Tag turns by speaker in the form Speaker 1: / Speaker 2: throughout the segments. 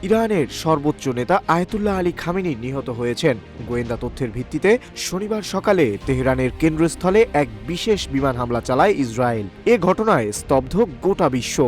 Speaker 1: ইরানের সর্বোচ্চ নেতা আয়াতুল্লাহ আলী খামেনি নিহত হয়েছেন। গোয়েন্দা তথ্যের ভিত্তিতে শনিবার সকালে তেহরানের কেন্দ্রস্থলে এক বিশেষ বিমান হামলা চালায় ইসরায়েল। এ ঘটনায় স্তব্ধ গোটা বিশ্ব।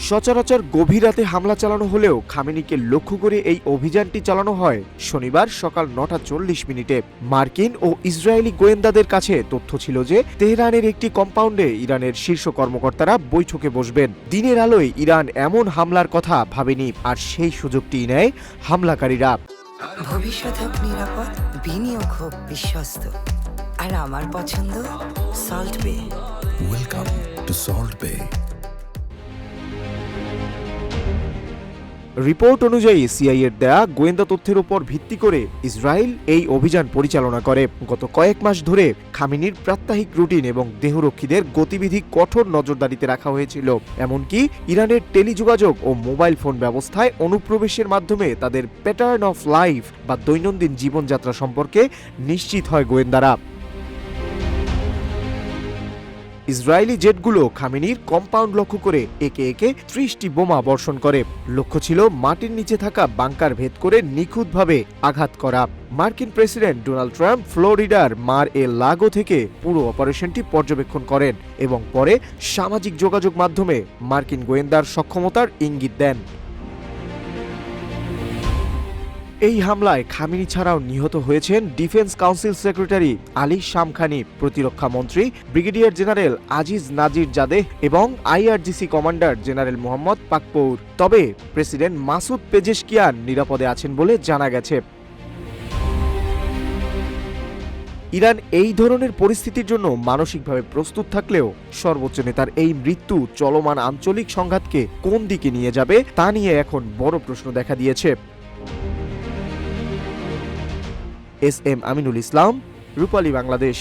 Speaker 1: সচরাচর গভীর রাতে হামলা চালানো হলেও খামেনিকে লক্ষ্য করে এই অভিযানটি চালানো হয় শনিবার সকাল 9:40 মার্কিন ও ইসরায়েলি গোয়েন্দাদের কাছে তথ্য ছিল যে তেহরানের একটি কম্পাউন্ডে ইরানের শীর্ষ কর্মকর্তারা বৈঠকে বসবেন। দিনের আলোয় ইরান এমন হামলার কথা ভাবেনি, আর সেই সুযোগটি নেয় হামলাকারীরা।
Speaker 2: ভবিষ্যৎ হোক নিরাপদ, বিনিয়োগ হোক বিশ্বস্ত, আর আমার পছন্দ সল্ট বে।
Speaker 3: ওয়েলকাম টু সল্ট বে।
Speaker 1: রিপোর্ট অনুযায়ী সিআইএর দেয়া গোয়েন্দা তথ্যের উপর ভিত্তি করে ইসরায়েল এই অভিযান পরিচালনা করে। গত কয়েক মাস ধরে খামেনির প্রাত্যহিক রুটিন এবং দেহরক্ষীদের গতিবিধি কঠোর নজরদারিতে রাখা হয়েছিল। এমনকি ইরানের টেলিযোগাযোগ ও মোবাইল ফোন ব্যবস্থায় অনুপ্রবেশের মাধ্যমে তাদের প্যাটার্ন অফ লাইফ বা দৈনন্দিন জীবনযাত্রা সম্পর্কে নিশ্চিত হয় গোয়েন্দারা। ইসরায়েলি জেটগুলো খামেনির কম্পাউন্ড লক্ষ্য করে একে একে 30টি বোমা বর্ষণ করে। লক্ষ্য ছিল মাটির নিচে থাকা বাংকার ভেদ করে নিখুঁতভাবে আঘাত করা। মার্কিন প্রেসিডেন্ট ডোনাল্ড ট্রাম্প ফ্লোরিডার মার এ লাগো থেকে পুরো অপারেশনটি পর্যবেক্ষণ করেন এবং পরে সামাজিক যোগাযোগ মাধ্যমে মার্কিন গোয়েন্দার সক্ষমতার ইঙ্গিত দেন। এই হামলায় খামেনি ছাড়াও নিহত হয়েছেন defence council secretary Ali Shamkhani, প্রতিরক্ষা মন্ত্রী ব্রিগেডিয়ার জেনারেল আজিজ নাজির জাদেহ এবং আইআরজিসি কমান্ডার জেনারেল মোহাম্মদ পাকপৌর। তবে প্রেসিডেন্ট মাসুদ পেজেশকিয়ান নিরাপদে আছেন বলে জানা গেছে। ইরান এই ধরনের পরিস্থিতির জন্য মানসিকভাবে প্রস্তুত থাকলেও সর্বোচ্চ নেতার এই মৃত্যু চলমান আঞ্চলিক সংঘাতকে কোন দিকে নিয়ে যাবে তা নিয়ে এখন বড় প্রশ্ন দেখা দিয়েছে। এস এম আমিনুল ইসলাম, রূপালী বাংলাদেশ।